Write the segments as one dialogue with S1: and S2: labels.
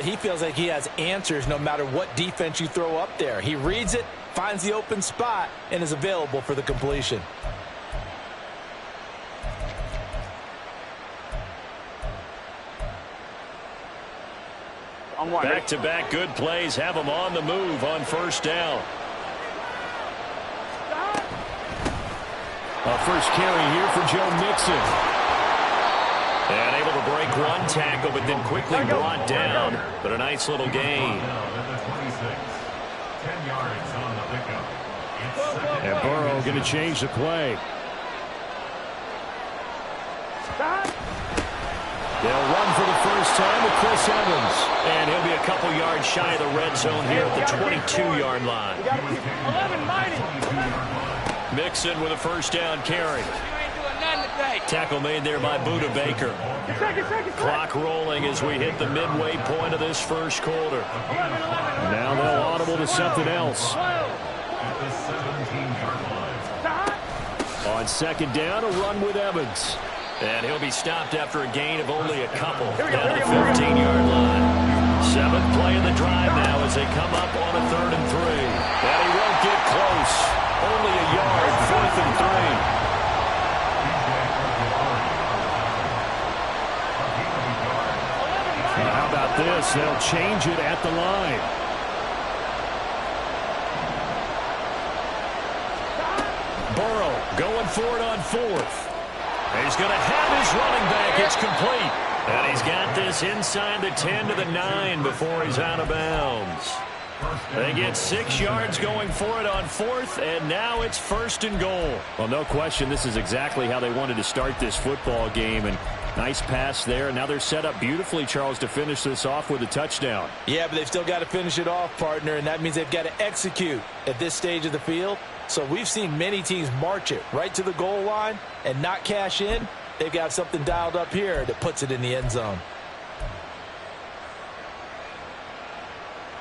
S1: He feels like he has answers no matter what defense you throw up there. He reads it, finds the open spot, and is available for the completion.
S2: Back-to-back good plays have him on the move on first down. A first carry here for Joe Mixon. And able to break one tackle, but then quickly brought down. But a nice little gain. And Burrow going to change the play. They'll run for the first time with Chris Evans. And he'll be a couple yards shy of the red zone here at the 22-yard line.
S3: 11 mighty.
S2: Mixon with a first down carry. Tackle made there by Budda Baker. Clock rolling as we hit the midway point of this first quarter. Now they'll audible to something else. On second down, a run with Evans. And he'll be stopped after a gain of only a couple down to the 15-yard line. Seventh play of the drive now as they come up on a 3rd and 3. And he won't get close. Only a yard, 4th and 3. How about this? They'll change it at the line. Burrow going for it on 4th. He's going to have his running back. It's complete. And he's got this inside the 10 to the 9 before he's out of bounds. They get 6 yards going for it on 4th, and now it's 1st and goal. Well, no question, this is exactly how they wanted to start this football game. And nice pass there. And now they're set up beautifully, Charles, to finish this off with a touchdown.
S1: Yeah, but they've still got to finish it off, partner, and that means they've got to execute at this stage of the field. So we've seen many teams march it right to the goal line and not cash in. They've got something dialed up here that puts it in the end zone.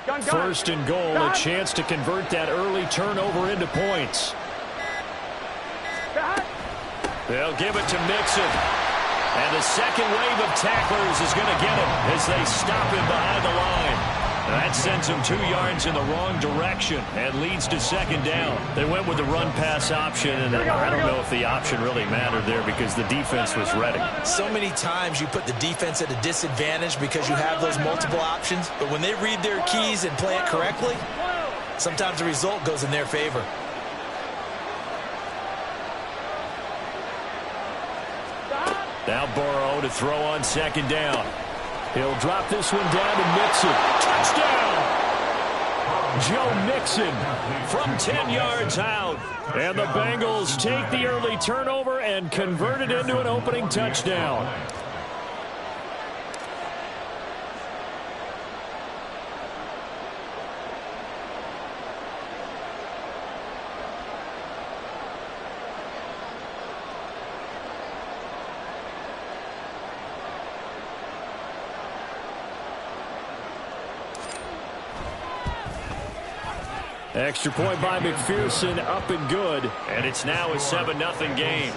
S2: 1st and goal, a chance to convert that early turnover into points. They'll give it to Mixon. And the second wave of tacklers is going to get him as they stop him behind the line. That sends him 2 yards in the wrong direction and leads to 2nd down. They went with the run-pass option, and I don't know if the option really mattered there because the defense was ready.
S1: So many times you put the defense at a disadvantage because you have those multiple options, but when they read their keys and play it correctly, sometimes the result goes in their favor.
S2: Now Burrow to throw on 2nd down. He'll drop this one down to Mixon. Touchdown! Joe Mixon from 10 yards out. And the Bengals take the early turnover and convert it into an opening touchdown. Extra point by McPherson, up and good. And it's now a 7-0 game.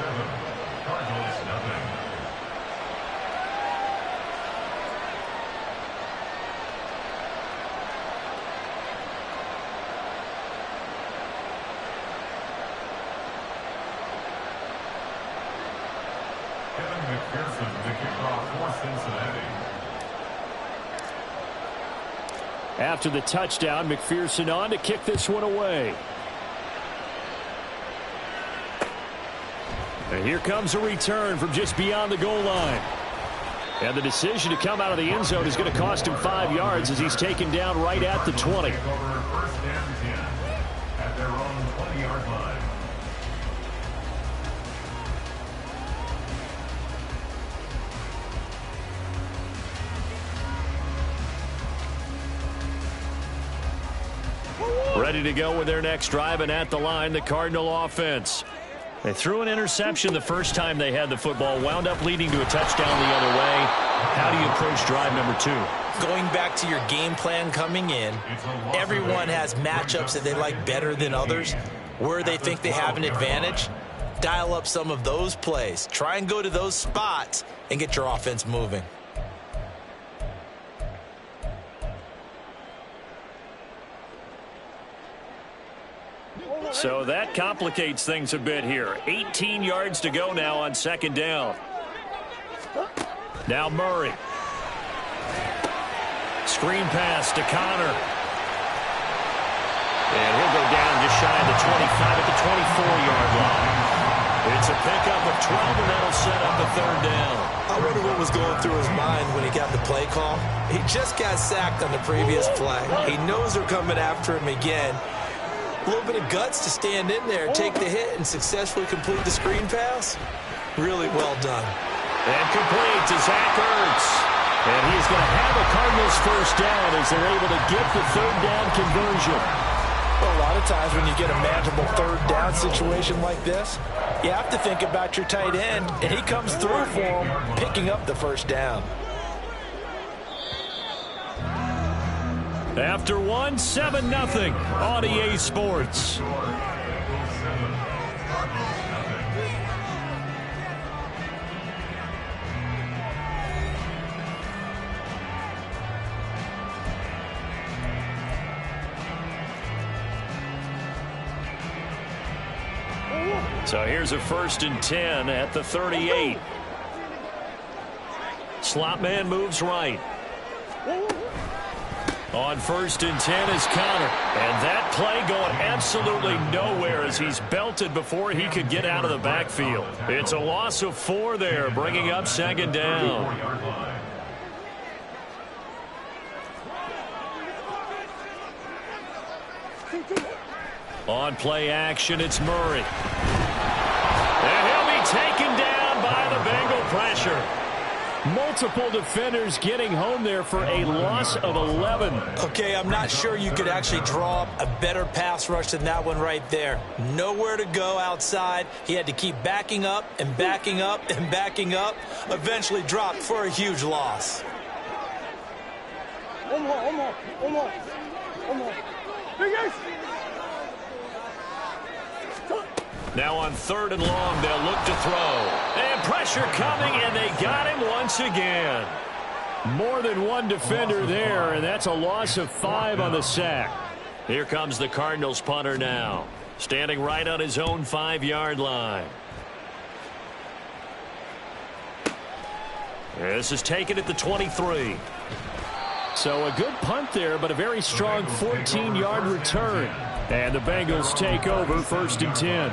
S4: Kevin McPherson, the kickoff for Cincinnati.
S2: After the touchdown, McPherson on to kick this one away. And here comes a return from just beyond the goal line. And the decision to come out of the end zone is going to cost him 5 yards as he's taken down right at the 20.
S4: First and 10 at their own 20-yard line.
S2: Ready to go with their next drive, and at the line, the Cardinal offense. They threw an interception the first time they had the football, wound up leading to a touchdown the other way. How do you approach drive number 2?
S1: Going back to your game plan coming in, everyone has matchups that they like better than others. Where they think they have an advantage, dial up some of those plays. Try and go to those spots and get your offense moving.
S2: So that complicates things a bit here. 18 yards to go now on second down. Now Murray. Screen pass to Connor. And he'll go down just shy of the 25 at the 24-yard line. It's a pickup of 12, and that'll set up a third down.
S1: I wonder what was going through his mind when he got the play call. He just got sacked on the previous play. He knows they're coming after him again. A little bit of guts to stand in there, take the hit, and successfully complete the screen pass. Really well done.
S2: And complete to Zach Ertz. And he's going to have a Cardinals first down as they're able to get the third down conversion.
S1: Well, a lot of times when you get a manageable third down situation like this, you have to think about your tight end, and he comes through for him, picking up the first down.
S2: After 7-0 on EA Sports. So here's a 1st and 10 at the 38. Slot man moves right. On 1st and 10 is Connor. And that play going absolutely nowhere as he's belted before he could get out of the backfield. It's a loss of 4 there, bringing up second down. On play action, it's Murray. And he'll be taken down by the Bengal pressure. Multiple defenders getting home there for a loss of 11.
S1: Okay, I'm not sure you could actually draw up a better pass rush than that one right there. Nowhere to go outside. He had to keep backing up and backing up and backing up. Eventually dropped for a huge loss.
S3: One more.
S2: Now on 3rd and long, they'll look to throw. And pressure coming, and they got him once again. More than one defender there, and that's a loss of 5 on the sack. Here comes the Cardinals punter now, standing right on his own 5-yard line. This is taken at the 23. So a good punt there, but a very strong 14-yard return. And the Bengals take over 1st and 10.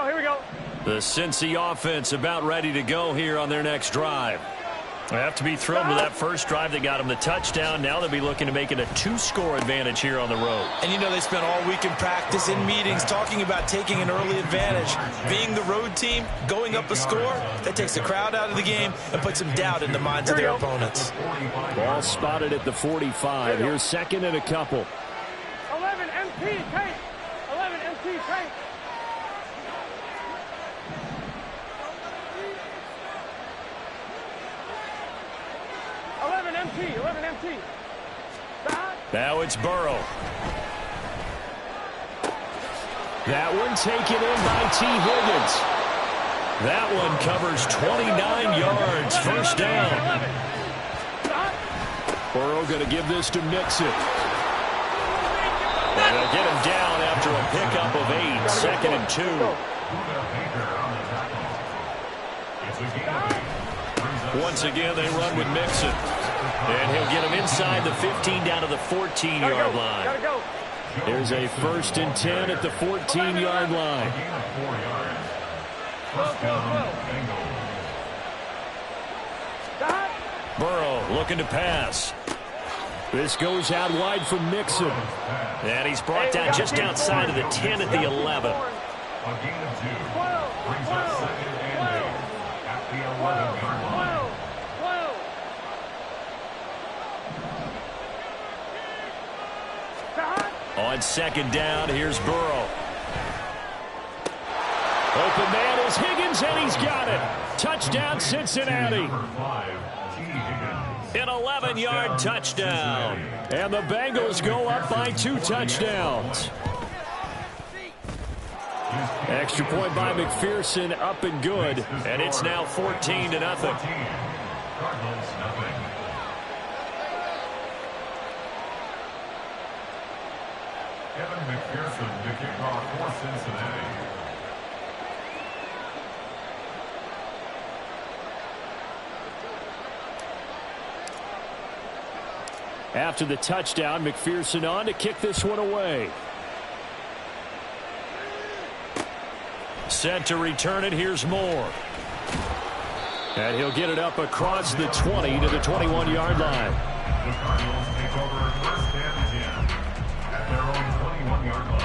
S3: Here we go.
S2: The Cincy offense about ready to go here on their next drive. They have to be thrilled with that first drive that got them the touchdown. Now they'll be looking to make it a 2-score advantage here on the road.
S1: And you know they spent all week in practice, in meetings, talking about taking an early advantage. Being the road team, going up a score, that takes the crowd out of the game and puts some doubt in the minds of their opponents.
S2: Ball spotted at the 45. Here's 2nd and a couple.
S3: 11 MT, Kate. 11 MT, Kate.
S2: Now it's Burrow. That one taken in by T. Higgins. That one covers 29 yards. First down. Burrow going to give this to Mixon. And they'll get him down after a pickup of 8. 2nd and 2. Once again, they run with Mixon. And he'll get him inside the 15 down to the 14-yard line. There's a 1st and 10 at the 14-yard line. Burrow looking to pass. This goes out wide from Mixon. And he's brought down just outside of the 10 at the 11.
S4: A gain of 2 brings up 2nd and 8 at the 11-yard line.
S2: On 2nd down, here's Burrow. Open man is Higgins, and he's got it. Touchdown, Cincinnati.
S4: Number 5,
S2: An 11-yard touchdown. And the Bengals go up by 2 touchdowns. Extra point by McPherson, up and good. And it's now 14-0.
S4: Cardinals, nothing. Kevin McPherson to kick off for Cincinnati.
S2: After the touchdown, McPherson on to kick this one away. Set to return it. Here's Moore. And he'll get it up across the 20 to the 21-yard line.
S4: The Cardinals take over first and 10 at their own 21-yard line.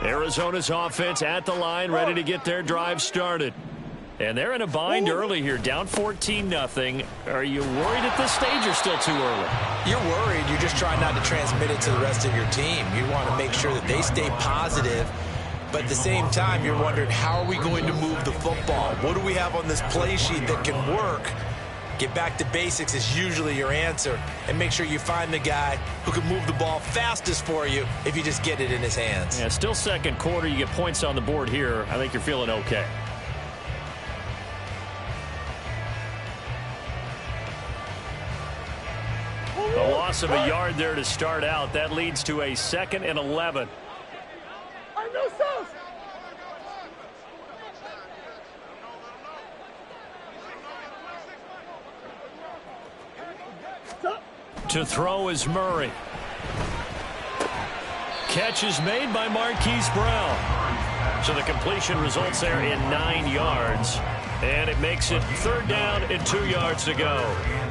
S2: Arizona's offense at the line, ready to get their drive started. And they're in a bind early here, down 14-0. Are you worried at this stage or still too early?
S1: You're worried. You're just trying not to transmit it to the rest of your team. You want to make sure that they stay positive. But at the same time, you're wondering, how are we going to move the football? What do we have on this play sheet that can work? Get back to basics is usually your answer. And make sure you find the guy who can move the ball fastest for you if you just get it in his hands.
S2: Yeah, still second quarter. You get points on the board here. I think you're feeling okay. A loss of a yard there to start out. That leads to a 2nd and 11. To throw is Murray. Catch is made by Marquise Brown. So the completion results there in 9 yards. And it makes it 3rd down and 2 yards to go.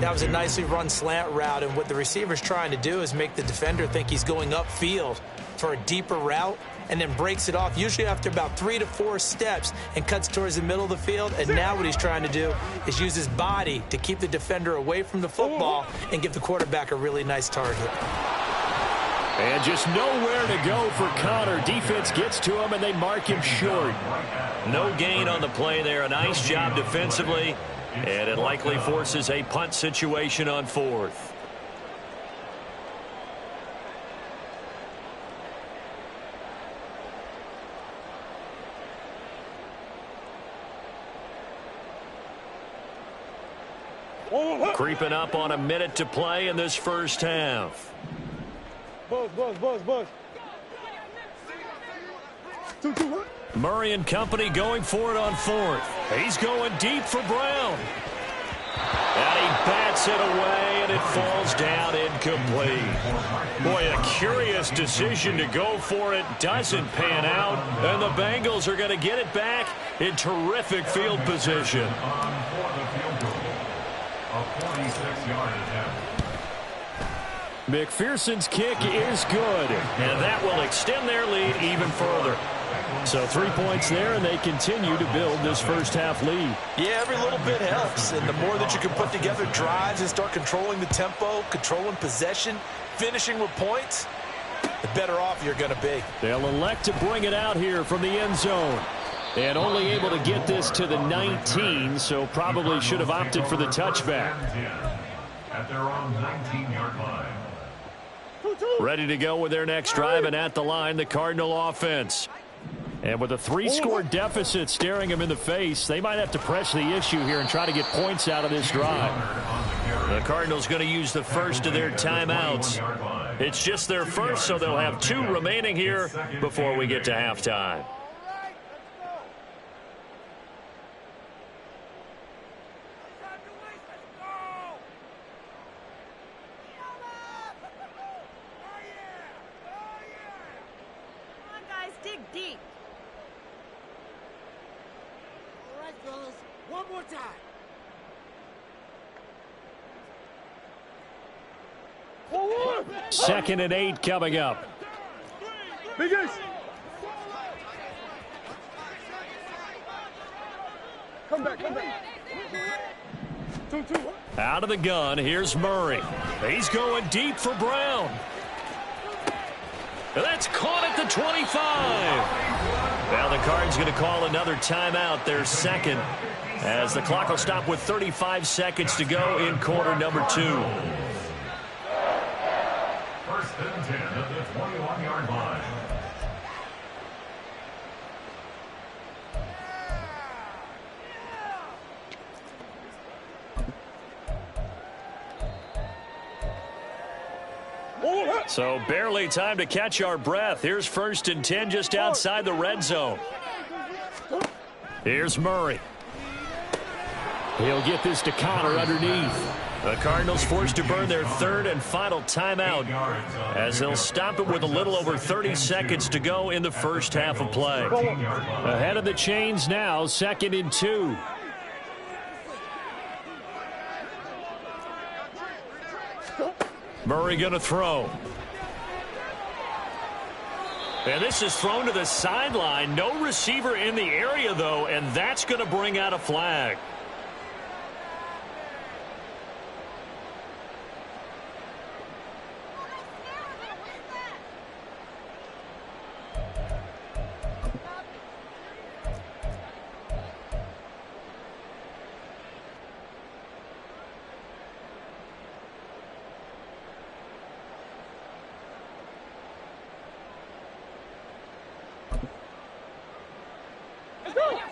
S1: That was a nicely run slant route, and what the receiver's trying to do is make the defender think he's going upfield for a deeper route, and then breaks it off, usually after about 3 to 4 steps, and cuts towards the middle of the field. And now what he's trying to do is use his body to keep the defender away from the football and give the quarterback a really nice target.
S2: And just nowhere to go for Connor. Defense gets to him, and they mark him short. No gain on the play there. A nice job defensively, and it likely forces a punt situation on 4th. Creeping up on a minute to play in this first half. Murray and company going for it on 4th. He's going deep for Brown. And he bats it away, and it falls down incomplete. Boy, a curious decision to go for it. Doesn't pan out, and the Bengals are going to get it back in terrific field position. McPherson's kick is good, and that will extend their lead even further. So 3 points there, and they continue to build this first half lead.
S1: Yeah, every little bit helps, and the more that you can put together drives and start controlling the tempo, controlling possession, finishing with points, the better off you're going to be.
S2: They'll elect to bring it out here from the end zone. And only able to get this to the 19, so probably should have opted for the touchback.
S4: At their own 19-yard line.
S2: Ready to go with their next drive, and at the line, the Cardinal offense. And with a 3-score deficit staring them in the face, they might have to press the issue here and try to get points out of this drive. The Cardinals going to use the first of their timeouts. It's just their first, so they'll have 2 remaining here before we get to halftime. Second and 8 coming up.
S3: Biggest. Come back. 2-2.
S2: Out of the gun, here's Murray. He's going deep for Brown. That's caught at the 25. Now the Cards going to call another timeout, their second, as the clock will stop with 35 seconds to go in quarter number 2.
S4: First and 10 at the 21-yard line.
S2: So barely time to catch our breath. Here's first and 10 just outside the red zone. Here's Murray. He'll get this to Connor underneath. The Cardinals forced to burn their third and final timeout as they'll stop it with a little over 30 seconds to go in the first half of play. Ahead of the chains now, second and 2. Murray going to throw. And this is thrown to the sideline. No receiver in the area, though, and that's going to bring out a flag.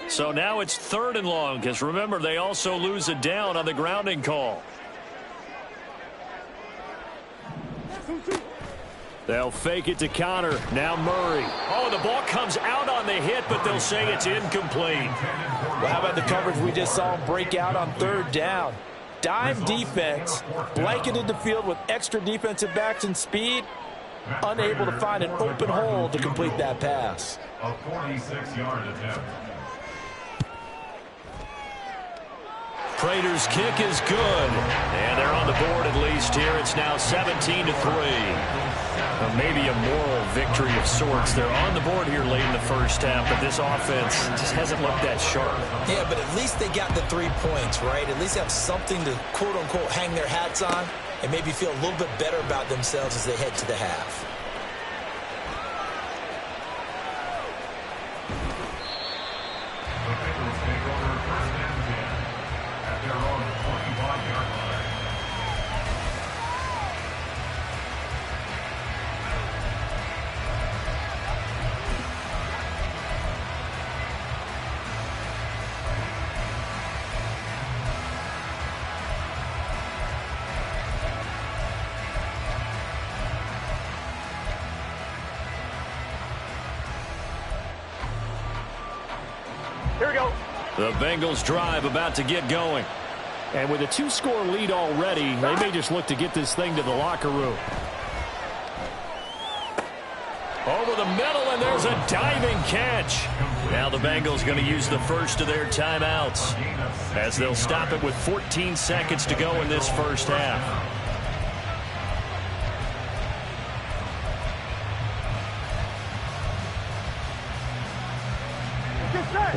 S2: So now it's third and long, because remember, they also lose a down on the grounding call. They'll fake it to Connor. Now Murray. Oh, the ball comes out on the hit, but they'll say it's incomplete.
S1: Well, how about the coverage we just saw him break out on third down? Dime defense, blanketed the field with extra defensive backs and speed, unable to find an open hole to complete that pass.
S4: A 46-yard attempt.
S2: Prater's kick is good, and they're on the board at least here. It's now 17-3. Maybe a moral victory of sorts. They're on the board here late in the first half, but this offense just hasn't looked that sharp.
S1: Yeah, but at least they got the 3 points, right? At least have something to, quote-unquote, hang their hats on and maybe feel a little bit better about themselves as they head to the half.
S4: The Bengals take over first and 10 at their own 25-yard line.
S3: Here we go.
S2: The Bengals drive about to get going. And with a 2-score lead already, they may just look to get this thing to the locker room. Over the middle, and there's a diving catch. Now the Bengals going to use the first of their timeouts as they'll stop it with 14 seconds to go in this first half.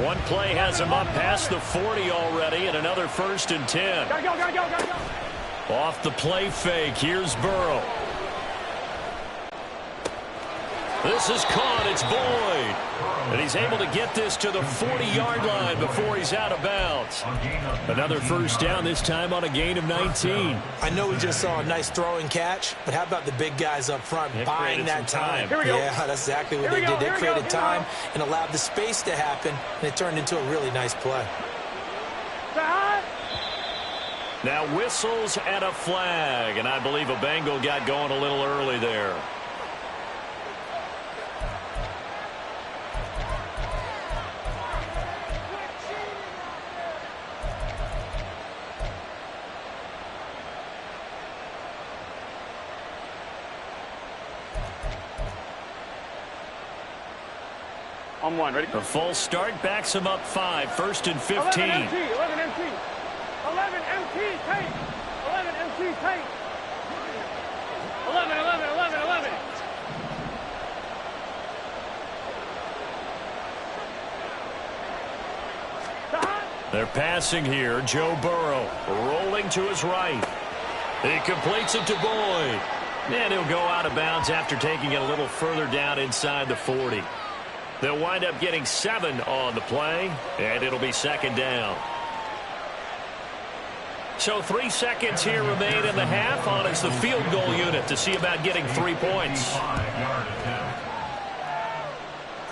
S2: One play has him up past the 40 already, and another first and 10.
S3: Gotta go.
S2: Off the play fake, here's Burrow. This is caught, it's Boyd. And he's able to get this to the 40-yard line before he's out of bounds. Another first down, this time on a gain of 19.
S1: I know we just saw a nice throwing catch, but how about the big guys up front buying that time?
S3: Here we go.
S1: Yeah, that's exactly what they did. They created time and allowed the space to happen, and it turned into a really nice play.
S2: Now whistles and a flag, and I believe a Bengal got going a little early there.
S3: On one, ready?
S2: A false start backs him up 5, first and 15.
S3: 11 MT, 11 MT. 11 MT, take. 11 MT, take. 11.
S2: They're passing here. Joe Burrow rolling to his right. He completes it to Boyd. And he'll go out of bounds after taking it a little further down inside the 40. They'll wind up getting 7 on the play, and it'll be second down. So 3 seconds here remain in the half. On is the field goal unit to see about getting 3 points.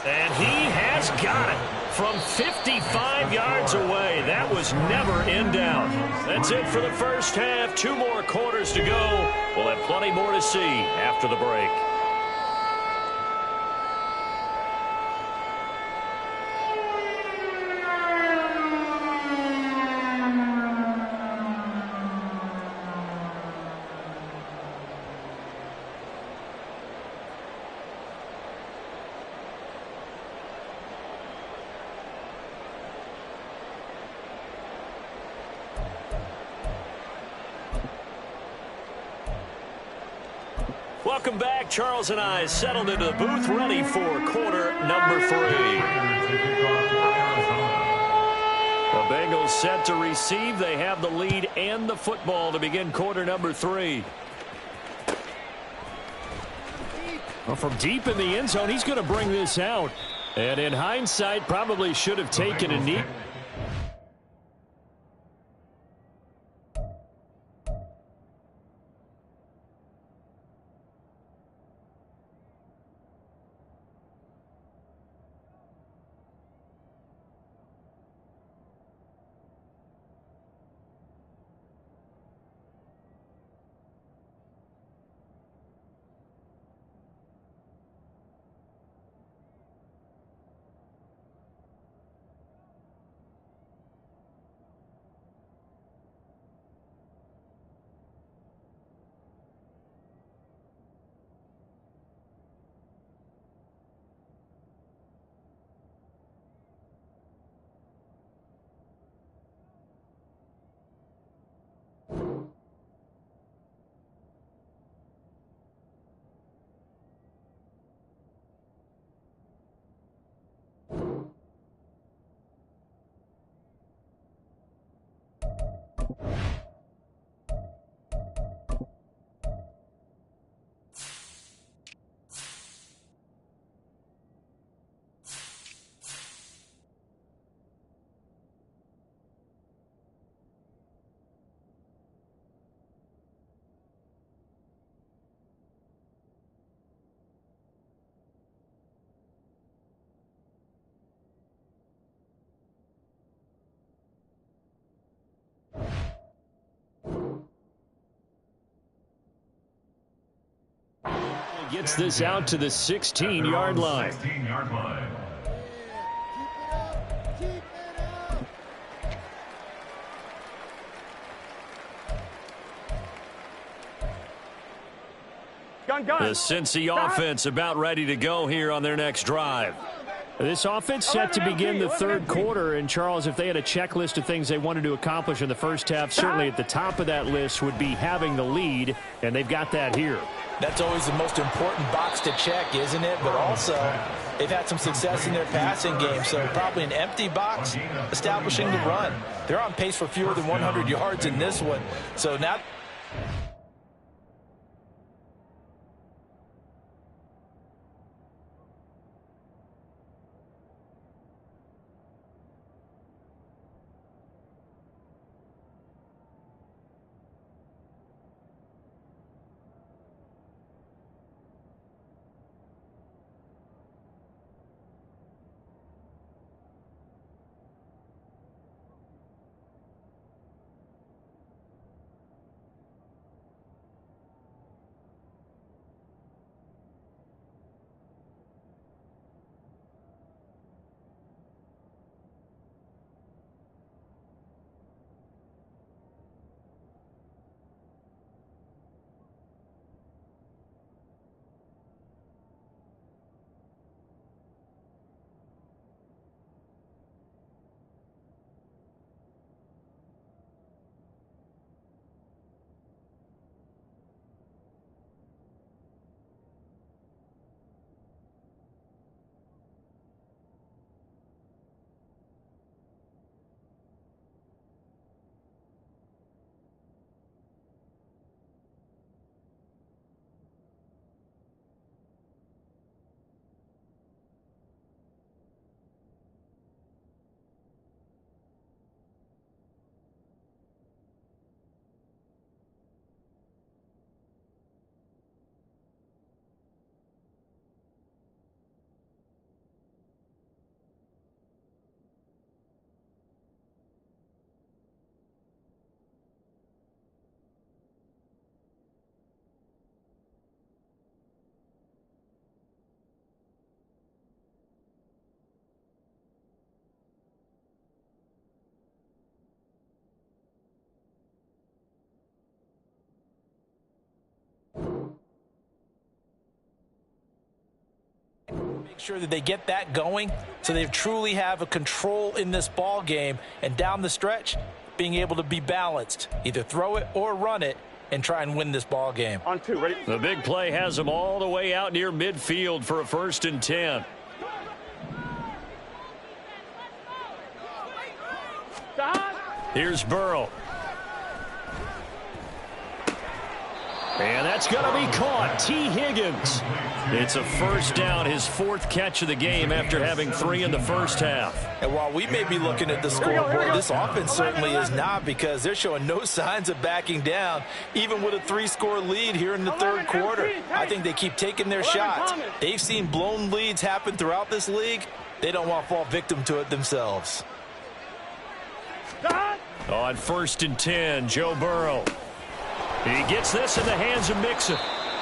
S2: And he has got it from 55 yards away. That was never in doubt. That's it for the first half. 2 more quarters to go. We'll have plenty more to see after the break. Welcome back. Charles and I settled into the booth, ready for quarter number 3. The Bengals set to receive. They have the lead and the football to begin quarter number 3. Well, from deep in the end zone, he's going to bring this out. And in hindsight, probably should have taken a knee. Gets this out to the 16-yard line. The Cincy offense about ready to go here on their next drive.
S5: This offense set to begin the third quarter, and Charles, if they had a checklist of things they wanted to accomplish in the first half, certainly at the top of that list would be having the lead, and they've got that here.
S1: That's always the most important box to check, isn't it? But also, they've had some success in their passing game, so probably an empty box establishing the run. They're on pace for fewer than 100 yards in this one, so now... Sure that they get that going so they truly have a control in this ball game, and down the stretch being able to be balanced, either throw it or run it and try and win this ball game.
S3: On 2, ready?
S2: The big play has them all the way out near midfield for a 1st and 10.
S3: Stop.
S2: Here's Burrow. And that's going to be caught. T. Higgins. It's a 1st down, his 4th catch of the game after having 3 in the first half.
S1: And while we may be looking at the scoreboard, this offense certainly is not, because they're showing no signs of backing down, even with a 3-score lead here in the 3rd quarter. I think they keep taking their shots. They've seen blown leads happen throughout this league. They don't want to fall victim to it themselves.
S2: On 1st and 10, Joe Burrow. He gets this in the hands of Mixon.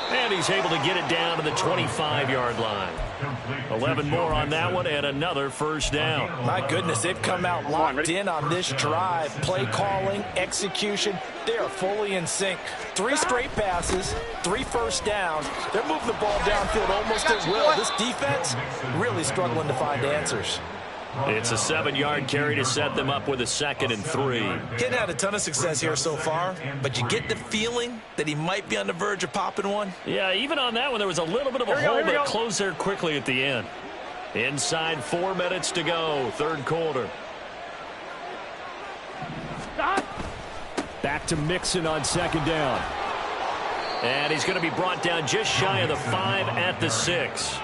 S2: And he's able to get it down to the 25-yard line. 11 more on that one and another 1st down.
S1: My goodness, they've come out locked in on this drive. Play calling, execution, they are fully in sync. 3 straight passes, 3 first downs. They're moving the ball downfield almost at will. This defense really struggling to find answers.
S2: It's a 7-yard carry to set them up with a 2nd and 3.
S1: Hadn't had a ton of success here so far, but you get the feeling that he might be on the verge of popping one.
S2: Yeah, even on that one, there was a little bit of a hole, but it closed there quickly at the end. Inside 4 minutes to go, 3rd quarter.
S3: Stop.
S5: Back to Mixon on 2nd down.
S2: And he's going to be brought down just shy of the 5 at the 6.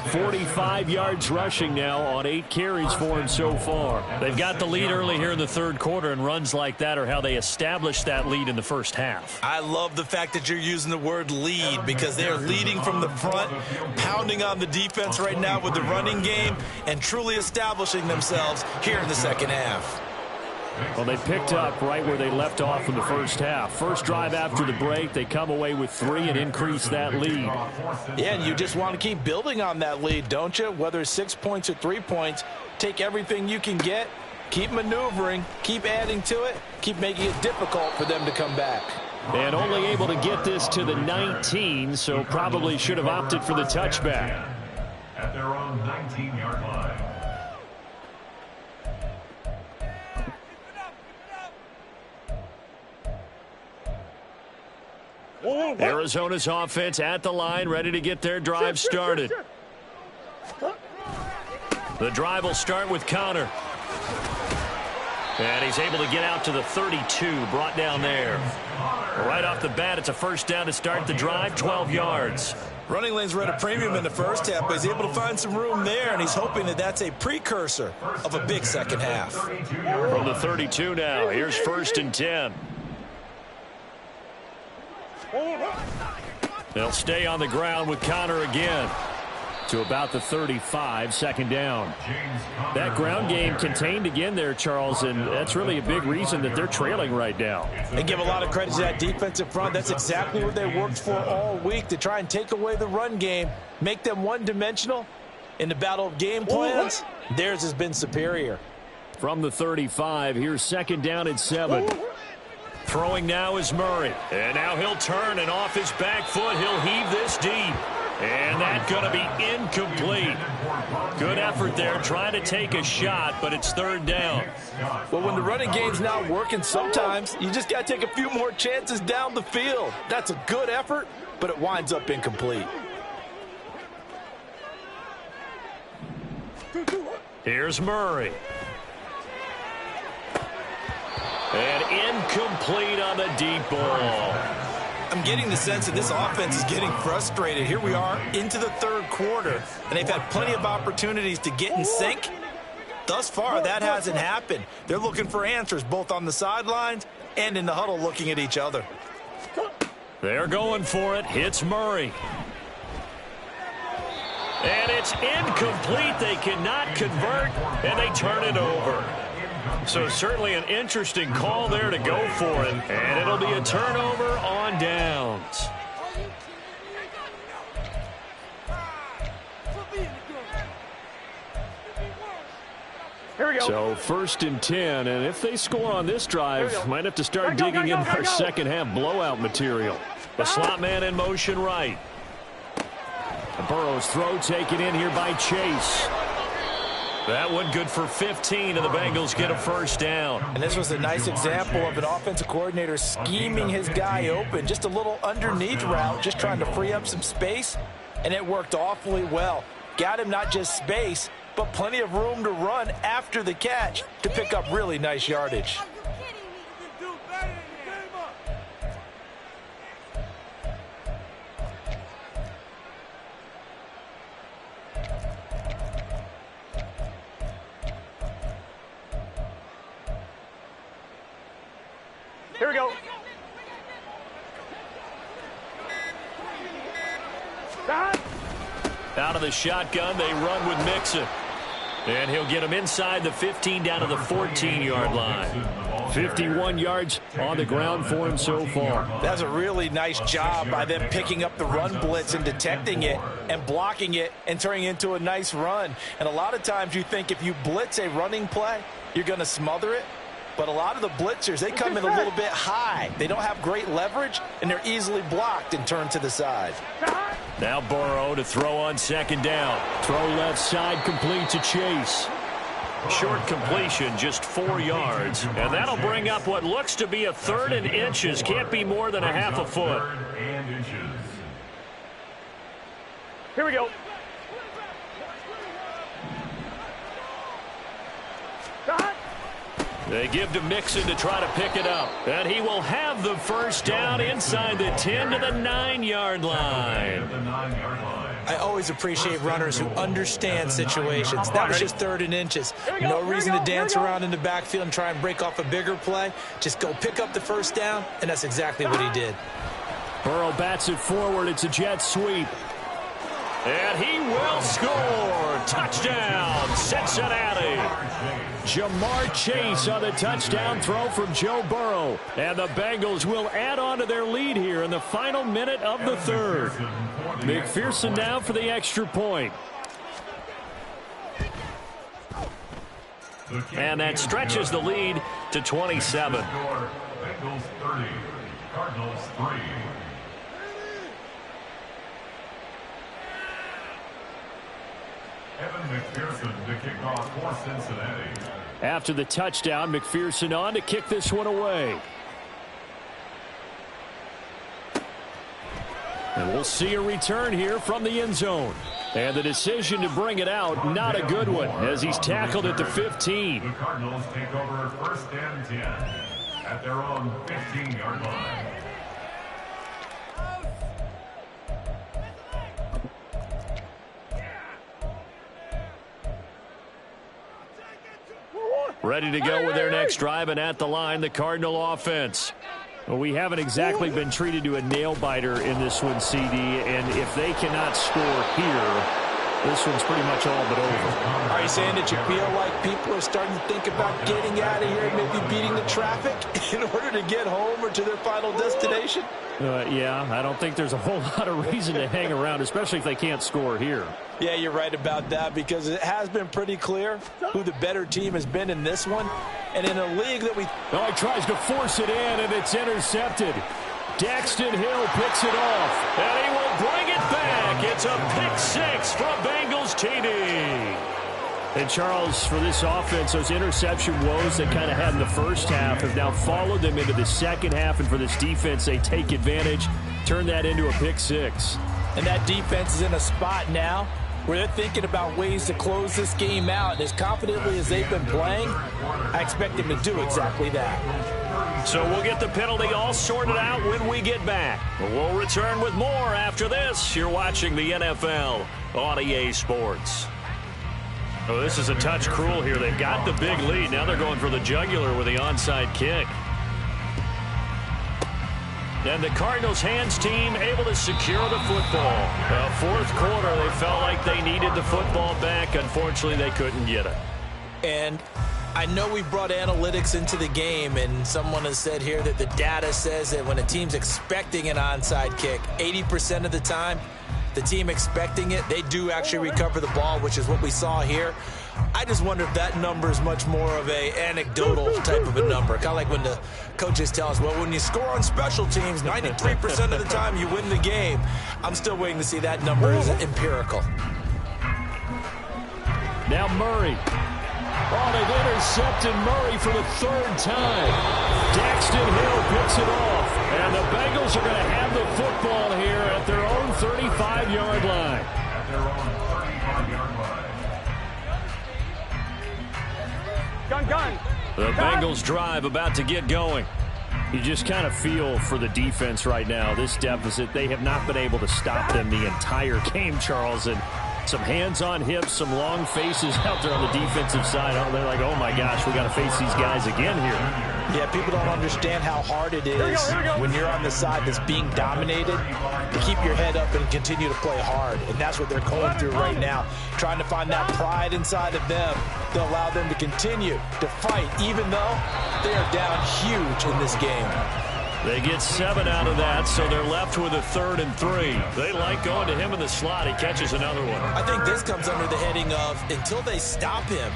S5: 45 yards rushing now on 8 carries for him so far.
S2: They've got the lead early here in the 3rd quarter, and runs like that are how they established that lead in the first half.
S1: I love the fact that you're using the word lead, because they're leading from the front, pounding on the defense right now with the running game, and truly establishing themselves here in the 2nd half.
S5: Well, they picked up right where they left off in the first half. First drive after the break, they come away with 3 and increase that lead.
S1: Yeah, and you just want to keep building on that lead, don't you? Whether it's 6 points or 3 points, take everything you can get, keep maneuvering, keep adding to it, keep making it difficult for them to come back.
S5: And only able to get this to the 19, so probably should have opted for the touchback.
S4: At their own 19-yard line.
S2: Arizona's offense at the line, ready to get their drive started. The drive will start with Connor. And he's able to get out to the 32, brought down there. Right off the bat, it's a 1st down to start the drive, 12 yards.
S1: Running lanes were at a premium in the first half, but he's able to find some room there, and he's hoping that that's a precursor of a big 2nd half.
S2: From the 32 now, here's 1st and 10. They'll stay on the ground with Connor again. To about the 35, 2nd down. That ground game contained again there, Charles, and that's really a big reason that they're trailing right now.
S1: They give a lot of credit to that defensive front. That's exactly what they worked for all week, to try and take away the run game, make them one-dimensional. In the battle of game plans, theirs has been superior.
S5: From the 35, here's 2nd down and 7.
S2: Throwing now is Murray. And now he'll turn, and off his back foot, he'll heave this deep. And that's going to be incomplete. Good effort there, trying to take a shot, but it's 3rd down.
S1: Well, when the running game's not working, sometimes you just got to take a few more chances down the field. That's a good effort, but it winds up incomplete.
S2: Here's Murray. And incomplete on the deep ball.
S1: I'm getting the sense that this offense is getting frustrated. Here we are into the 3rd quarter, and they've had plenty of opportunities to get in sync. Thus far, that hasn't happened. They're looking for answers both on the sidelines and in the huddle, looking at each other.
S2: They're going for it. Hits Murray. And it's incomplete. They cannot convert, and they turn it over. So certainly an interesting call there to go for it. And it'll be a turnover on downs.
S3: Here we go.
S5: So 1st and 10, and if they score on this drive, might have to start digging in our 2nd half blowout material.
S2: The slot man in motion right.
S5: Burrow's throw taken in here by Chase.
S2: That one good for 15, and the Bengals get a first down.
S1: And this was a nice example of an offensive coordinator scheming his guy open. Just a little underneath route, just trying to free up some space, and it worked awfully well. Got him not just space, but plenty of room to run after the catch to pick up really nice yardage.
S3: Here we go.
S2: Out of the shotgun, they run with Mixon. And he'll get him inside the 15 down to the 14-yard line.
S5: 51 yards on the ground for him so far.
S1: That's a really nice job by them picking up the run blitz and detecting it and blocking it and turning it into a nice run. And a lot of times you think if you blitz a running play, you're going to smother it. But a lot of the blitzers, they come in a little bit high. They don't have great leverage, and they're easily blocked and turned to the side.
S2: Now Burrow to throw on second down.
S5: Throw left side complete to Chase.
S2: Short completion, just 4 yards. And that'll bring up what looks to be a 3rd and inches. Can't be more than a half a foot.
S3: Here we go.
S2: They give to Mixon to try to pick it up. And he will have the first down inside the 10 to the 9-yard line.
S1: I always appreciate runners who understand situations. That was just 3rd and inches. No reason to dance around in the backfield and try and break off a bigger play. Just go pick up the first down, and that's exactly what he did.
S5: Burrow bats it forward. It's a jet sweep.
S2: And he will score. Touchdown, Cincinnati.
S5: Jamar Chase on the touchdown throw from Joe Burrow. And the Bengals will add on to their lead here in the final minute of the 3rd. McPherson now for the extra point.
S2: And that stretches the lead to 27.
S4: Bengals 30, Cardinals 3. Evan McPherson to kick off for Cincinnati.
S5: After the touchdown, McPherson on to kick this one away. And we'll see a return here from the end zone. And the decision to bring it out, not a good one, as he's tackled at the 15.
S4: The Cardinals take over 1st and 10 at their own 15-yard line.
S2: Ready to go with their next drive, and at the line, the Cardinal offense.
S5: Well, we haven't exactly been treated to a nail-biter in this one, CD, and if they cannot score here, this one's pretty much all but over.
S1: Are you saying that you feel like people are starting to think about getting out of here, maybe beating the traffic in order to get home or to their final destination?
S5: Yeah, I don't think there's a whole lot of reason to hang around, especially if they can't score here.
S1: Yeah, you're right about that, because it has been pretty clear who the better team has been in this one. And in a league that we...
S5: Oh, he tries to force it in, and it's intercepted. Daxton Hill picks it off.
S2: And he will bring it back. It's a pick 6 from Bengals TD.
S5: And Charles, for this offense, those interception woes they kind of had in the first half have now followed them into the second half. And for this defense, they take advantage, turn that into a pick 6.
S1: And that defense is in a spot now where they're thinking about ways to close this game out. And as confidently as they've been playing, I expect them to do exactly that.
S2: So we'll get the penalty all sorted out when we get back. We'll return with more after this. You're watching the NFL on EA Sports. Oh, this is a touch cruel here. They've got the big lead. Now they're going for the jugular with the onside kick. And the Cardinals hands team able to secure the football. 4th quarter, they felt like they needed the football back. Unfortunately, they couldn't get it.
S1: And I know we brought analytics into the game, and someone has said here that the data says that when a team's expecting an onside kick, 80% of the time, the team expecting it, they do actually recover the ball, which is what we saw here. I just wonder if that number is much more of a anecdotal type of a number. Kind of like when the coaches tell us, well, when you score on special teams, 93% of the time you win the game. I'm still waiting to see that number is empirical.
S5: Now Murray. Oh, they've intercepted Murray for the 3rd time. Daxton Hill picks it off. And the Bengals are going to have the football here at their own 35-yard line.
S4: At their own 35-yard line.
S3: Gun.
S5: The Bengals drive about to get going. You just kind of feel for the defense right now. This deficit, they have not been able to stop them the entire game, Charles. And some hands on hips, some long faces out there on the defensive side. Oh, they're like, oh, my gosh, we got to face these guys again here.
S1: Yeah, people don't understand how hard it is when you're on the side that's being dominated to keep your head up and continue to play hard. And that's what they're going through right now, trying to find that pride inside of them to allow them to continue to fight, even though they are down huge in this game.
S2: They get 7 out of that, so they're left with a 3rd and 3. They like going to him in the slot. He catches another one.
S1: I think this comes under the heading of until they stop him,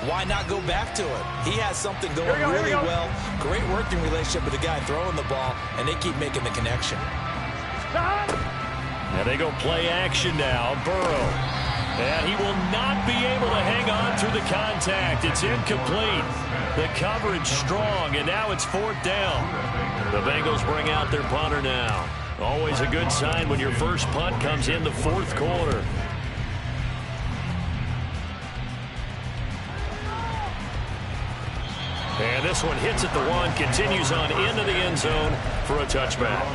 S1: why not go back to it? He has something going really well. Great working relationship with the guy throwing the ball, and they keep making the connection.
S2: Now they go play action now. Burrow. And he will not be able to hang on through the contact. It's incomplete. The coverage strong, and now it's 4th down. The Bengals bring out their punter now. Always a good sign when your first punt comes in the 4th quarter. And this one hits at the 1, continues on into the end zone for a touchback.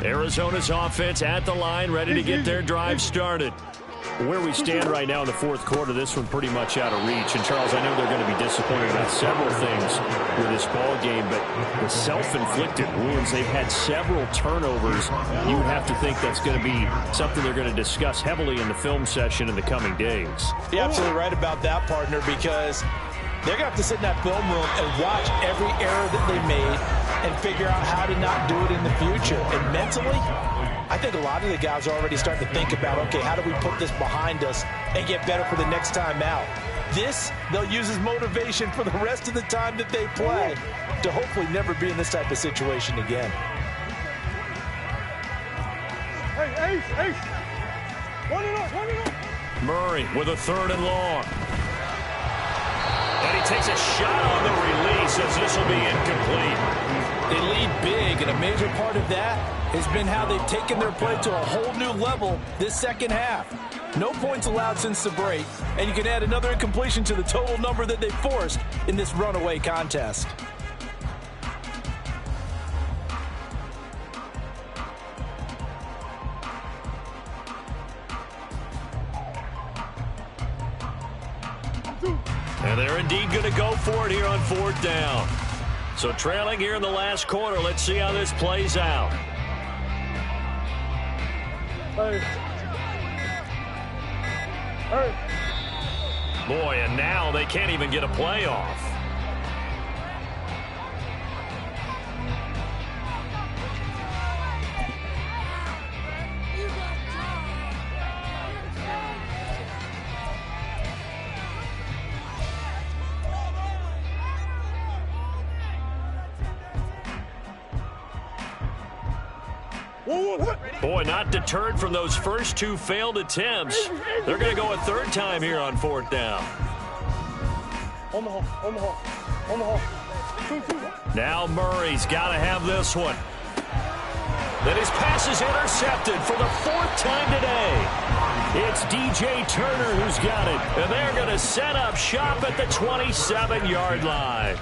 S2: Arizona's offense at the line, ready to get their drive started.
S5: Where we stand right now in the 4th quarter, this one pretty much out of reach. And, Charles, I know they're going to be disappointed about several things with this ball game, but the self-inflicted wounds, they've had several turnovers. You would have to think that's going to be something they're going to discuss heavily in the film session in the coming days.
S1: You're absolutely right about that, partner, because they're going to have to sit in that film room and watch every error that they made and figure out how to not do it in the future. And mentally, I think a lot of the guys are already starting to think about, okay, how do we put this behind us and get better for the next time out? This, they'll use as motivation for the rest of the time that they play to hopefully never be in this type of situation again.
S3: Hey, Ace. One and up.
S2: Murray with a 3rd and long. And he takes a shot on the release as this will be incomplete.
S1: They lead big, and a major part of that has been how they've taken their play to a whole new level this second half. No points allowed since the break, and you can add another incompletion to the total number that they forced in this runaway contest.
S2: And they're indeed going to go for it here on 4th down. So trailing here in the last quarter, let's see how this plays out.
S3: Hey.
S2: Boy, and now they can't even get a play off. Boy, not deterred from those first 2 failed attempts. They're going to go a 3rd time here on 4th down.
S3: Omaha. 2-2.
S2: Now Murray's got to have this one. Then his pass is intercepted for the 4th time today. It's DJ Turner who's got it. And they're going to set up shop at the 27-yard line.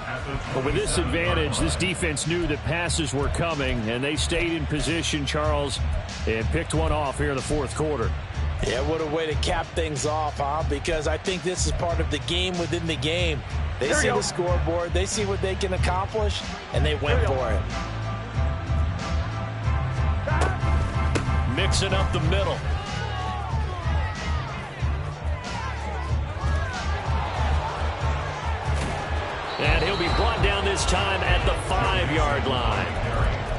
S5: But with this advantage, this defense knew that passes were coming, and they stayed in position, Charles, and picked one off here in the 4th quarter.
S1: Yeah, what a way to cap things off, huh? Because I think this is part of the game within the game. They see the scoreboard, they see what they can accomplish, and they went for it.
S2: Mixing up the middle. And he'll be brought down this time at the 5-yard line.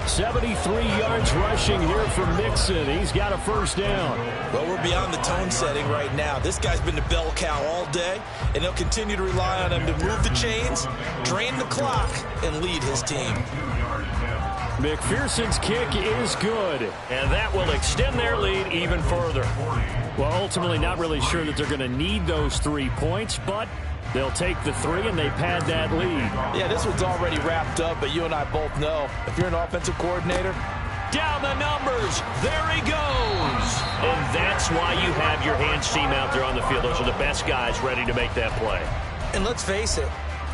S5: 73 yards rushing here from Mixon. He's got a first down.
S1: Well, we're beyond the tone setting right now. This guy's been the bell cow all day, and they'll continue to rely on him to move the chains, drain the clock, and lead his team.
S5: McPherson's kick is good.
S2: And that will extend their lead even further.
S5: Well, ultimately not really sure that they're going to need those 3 points, but they'll take the 3 and they pad that lead.
S1: Yeah, this one's already wrapped up, but you and I both know if you're an offensive coordinator,
S2: Down the numbers. There he goes. And that's why you have your hands team out there on the field. Those are the best guys ready to make that play.
S1: and let's face it,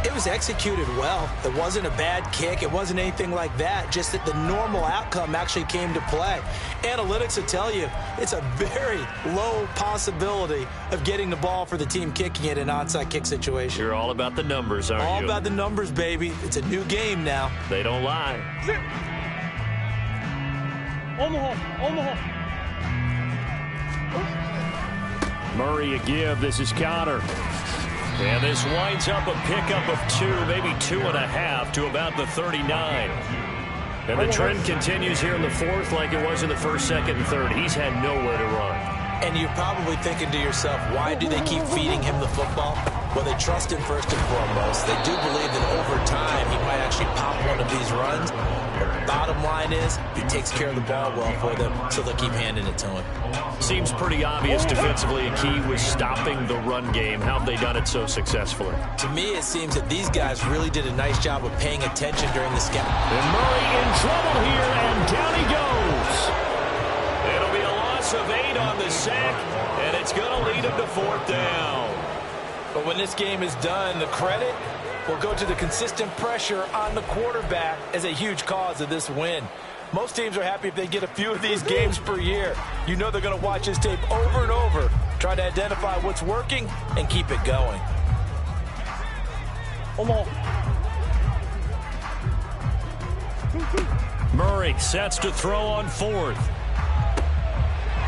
S1: it was executed well. It wasn't a bad kick. It wasn't anything like that. Just that the normal outcome actually came to play. Analytics will tell you it's a very low possibility of getting the ball for the team kicking it in an onside kick situation.
S2: You're all about the numbers, aren't you?
S1: All about the numbers, baby. It's a new game now.
S2: They don't lie.
S3: Omaha.
S5: Murray a give. This is Connor.
S2: And this winds up a pickup of 2, maybe 2.5 to about the 39. And the trend continues here in the fourth like it was in the first, second, and third. He's had nowhere to run.
S1: And you're probably thinking to yourself, why do they keep feeding him the football? Well, they trust him first and foremost. They do believe that over time he might actually pop one of these runs. But the bottom line is he takes care of the ball well for them, so they'll keep handing it to him.
S2: Seems pretty obvious defensively. A key was stopping the run game. How have they done it so successfully?
S1: To me, it seems that these guys really did a nice job of paying attention during the scout.
S5: And Murray in trouble here, and down he goes.
S2: It'll be a loss of 8 on the sack, and it's going to lead him to fourth down.
S1: But when this game is done, the credit will go to the consistent pressure on the quarterback as a huge cause of this win. Most teams are happy if they get a few of these games per year. You know they're going to watch this tape over and over, try to identify what's working, and keep it going.
S2: Murray sets to throw on fourth.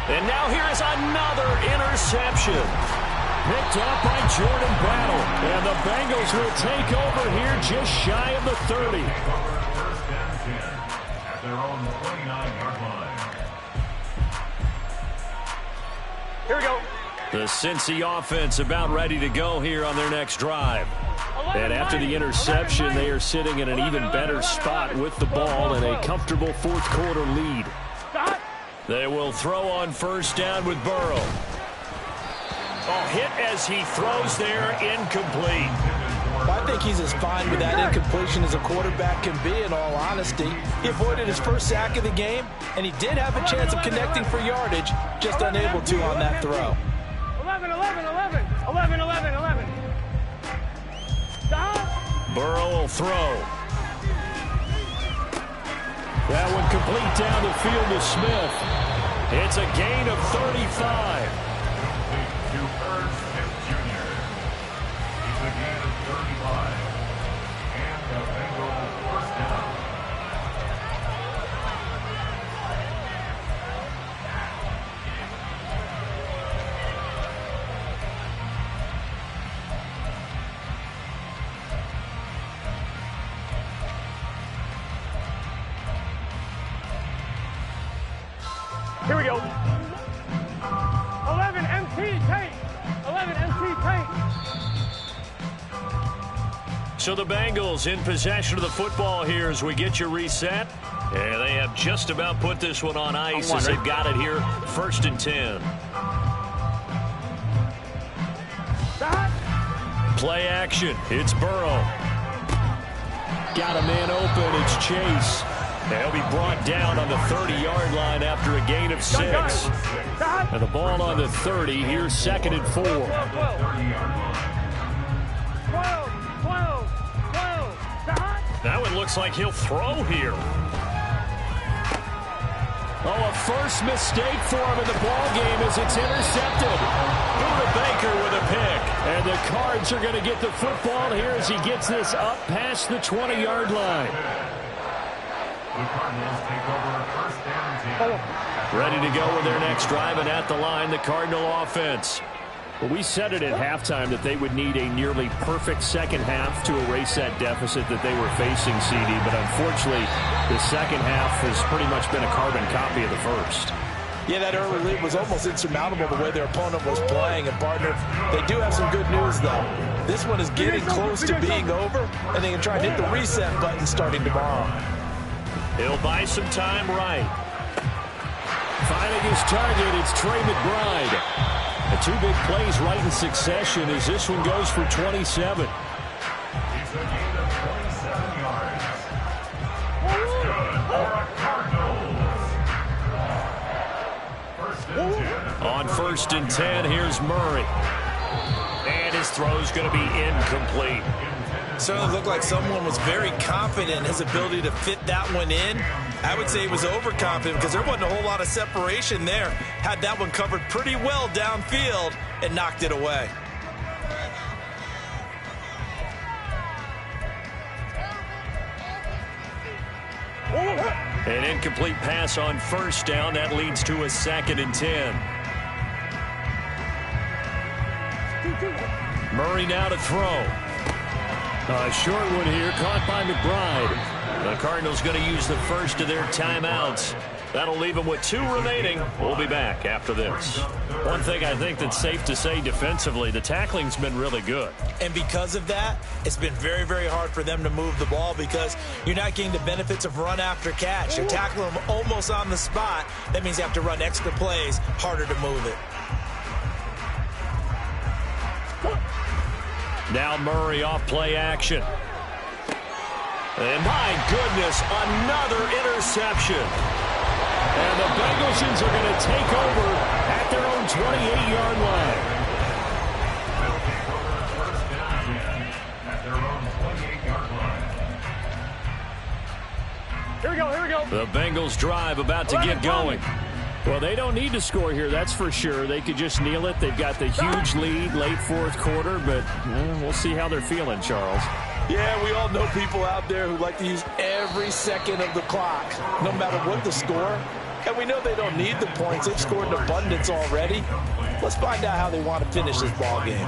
S2: And now here is another interception.
S5: Picked up by Jordan Battle. And the Bengals will take over here just shy of the 30.
S4: At their own 29-yard line.
S3: Here we go.
S2: The Cincy offense about ready to go here on their next drive.
S5: And after the interception, they are sitting in an even better spot with the ball and a comfortable fourth quarter lead.
S3: Stop.
S2: They will throw on first down with Burrow. Oh, hit as he throws there, incomplete.
S1: I think he's as fine with that incompletion as a quarterback can be, in all honesty. He avoided his first sack of the game, and he did have a chance of connecting for yardage, just unable to on that throw.
S3: 11. Stop.
S2: Burrow will throw.
S5: That one complete down the field to Smith.
S2: It's a gain of 35.
S4: To Irv Smith Jr. He's a gain of 35. And the Bengals first down.
S3: Here we go. 11 MT tank. 11 MT tank.
S2: So the Bengals in possession of the football here as we get you reset. And they have just about put this one on ice as they've got it here, 1st and 10.
S3: Stop.
S2: Play action. It's Burrow.
S5: Got a man open. It's Chase.
S2: And he'll be brought down on the 30-yard line after a gain of 6.
S3: Stop.
S5: And the ball on the 30. Here's 2nd and 4.
S3: 12. Stop.
S2: That one looks like he'll throw here.
S5: Oh, a first mistake for him in the ball game as it's intercepted.
S2: Buda Baker with a pick.
S5: And the Cards are going to get the football here as he gets this up past the 20-yard line.
S4: The Cardinals take over first down and 10.
S2: Ready to go with their next drive, and at the line, the Cardinal offense.
S5: Well, we said it at halftime that they would need a nearly perfect second half to erase that deficit that they were facing, CD. But unfortunately, the second half has pretty much been a carbon copy of the first.
S1: Yeah, that early lead was almost insurmountable the way their opponent was playing. And, partner, they do have some good news, though. This one is getting close to being over, and they can try and hit the reset button starting tomorrow.
S2: He'll buy some time right.
S5: Finding his target, it's Trey McBride. The two big plays right in succession as this one goes for 27.
S4: It's a gain of 27 yards. That's good for a Cardinals. First and 10.
S2: On 1st and 10, here's Murray. And his throw's going to be incomplete.
S1: Certainly looked like someone was very confident in his ability to fit that one in. I would say he was overconfident because there wasn't a whole lot of separation there. Had that one covered pretty well downfield and knocked it away.
S2: An incomplete pass on 1st down. That leads to a 2nd and 10. Murray now to throw.
S5: A short one here, caught by McBride.
S2: The Cardinals going to use the first of their timeouts. That'll leave them with 2 remaining. We'll be back after this. One thing I think that's safe to say defensively, the tackling's been really good.
S1: And because of that, it's been very, very hard for them to move the ball because you're not getting the benefits of run after catch. You're tackling them almost on the spot. That means you have to run extra plays, harder to move it.
S2: Now Murray off play action. And my goodness, another interception.
S5: And the Bengalsians are going to take over at their own 28-yard line.
S4: They'll take over first down at their own 28-yard line.
S3: Here we go, here we go.
S2: The Bengals drive about to get going.
S5: Well, they don't need to score here, that's for sure. They could just kneel it. They've got the huge lead late 4th quarter, but we'll see how they're feeling, Charles.
S1: Yeah, we all know people out there who like to use every second of the clock, no matter what the score. And we know they don't need the points. They've scored in abundance already. Let's find out how they want to finish this ball game.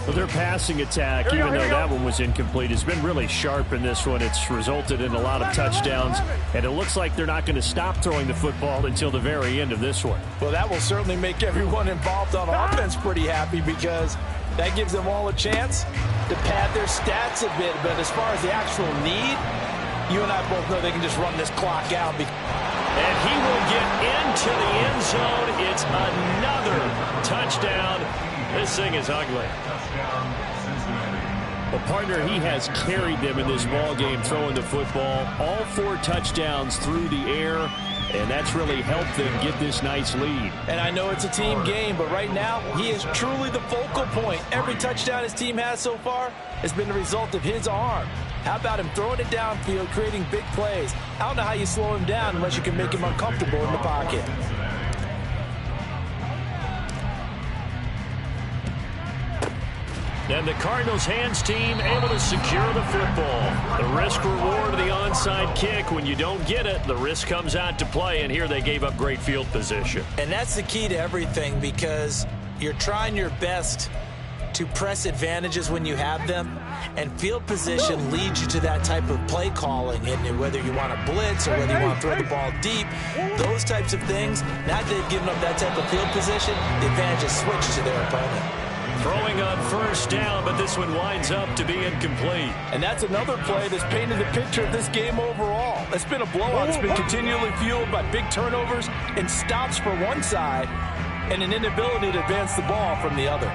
S5: Well, their passing attack, even though that one was incomplete, has been really sharp in this one. It's resulted in a lot of touchdowns, and it looks like they're not going to stop throwing the football until the very end of this one.
S1: Well, that will certainly make everyone involved on offense pretty happy because that gives them all a chance to pad their stats a bit. But as far as the actual need, you and I both know they can just run this clock out.
S2: And he will get into the end zone. It's another touchdown. This thing is ugly.
S5: Well, partner, he has carried them in this ball game throwing the football. All 4 touchdowns through the air, and that's really helped them get this nice lead.
S1: And I know it's a team game, but right now, he is truly the focal point. Every touchdown his team has so far has been the result of his arm. How about him throwing it downfield, creating big plays? I don't know how you slow him down unless you can make him uncomfortable in the pocket.
S2: And the Cardinals hands team able to secure the football. The risk-reward of the onside kick. When you don't get it, the risk comes out to play, and here they gave up great field position.
S1: And that's the key to everything because you're trying your best to press advantages when you have them, and field position leads you to that type of play calling, and whether you want to blitz or whether you want to throw the ball deep, those types of things. Now that they've given up that type of field position, the advantage is switched to their opponent.
S2: Throwing on 1st down, but this one winds up to be incomplete.
S1: And that's another play that's painted the picture of this game overall. It's been a blowout. It's been continually fueled by big turnovers and stops for one side and an inability to advance the ball from the other.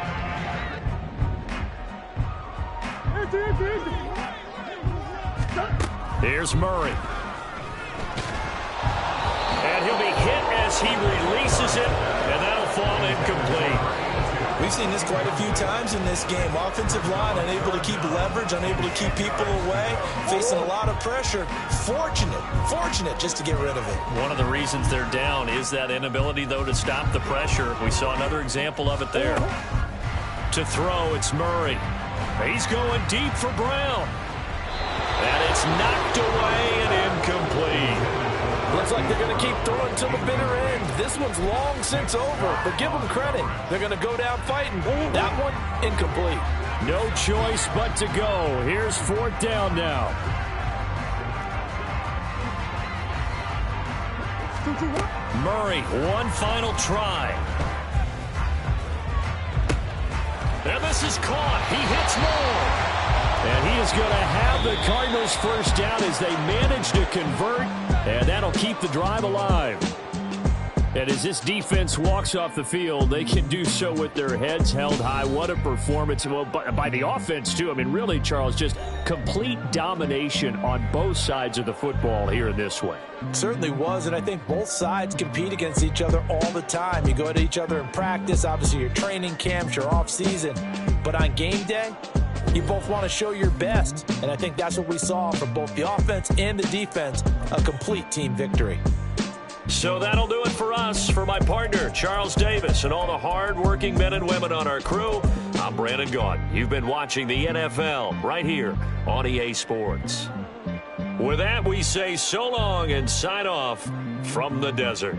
S2: Here's Murray. And he'll be hit as he releases it, and that'll fall incomplete.
S1: We've seen this quite a few times in this game. Offensive line unable to keep leverage, unable to keep people away, facing a lot of pressure. Fortunate just to get rid of it.
S2: One of the reasons they're down is that inability, though, to stop the pressure. We saw another example of it there. To throw, it's Murray. He's going deep for Brown. And it's knocked away and incomplete.
S1: Looks like they're going to keep throwing till the bitter end. This one's long since over, but give them credit. They're going to go down fighting. That one, incomplete.
S5: No choice but to go. Here's fourth down now. Murray, one final try. And this is caught. He hits Moore. And he is going to have the Cardinals first down as they manage to convert. And that'll keep the drive alive. And as this defense walks off the field, they can do so with their heads held high. What a performance. Well, by the offense, too. I mean, really, Charles, just complete domination on both sides of the football here in this one.
S1: Certainly was, and I think both sides compete against each other all the time. You go at each other in practice, obviously your training camps, your off-season. But on game day, you both want to show your best. And I think that's what we saw from both the offense and the defense, a complete team victory.
S2: So that'll do it for us. For my partner, Charles Davis, and all the hard-working men and women on our crew, I'm Brandon Gaudin. You've been watching the NFL right here on EA Sports. With that, we say so long and sign off from the desert.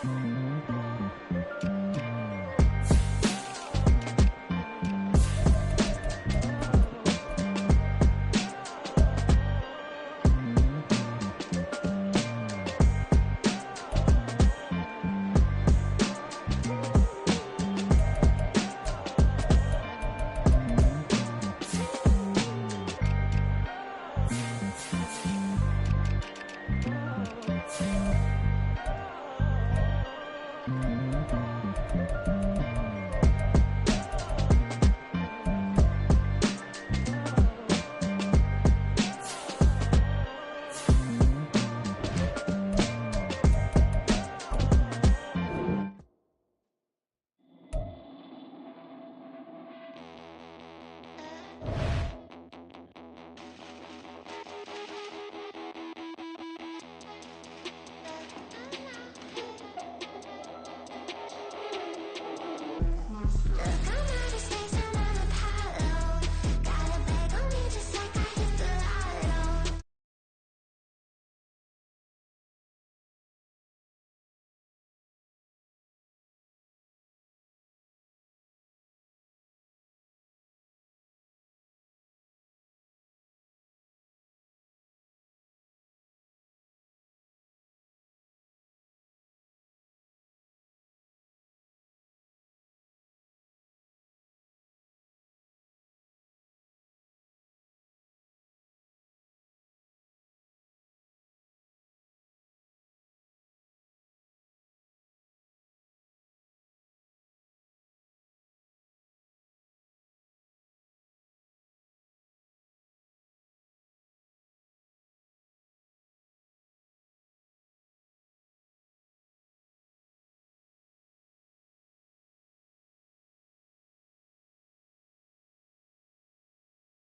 S4: Smith.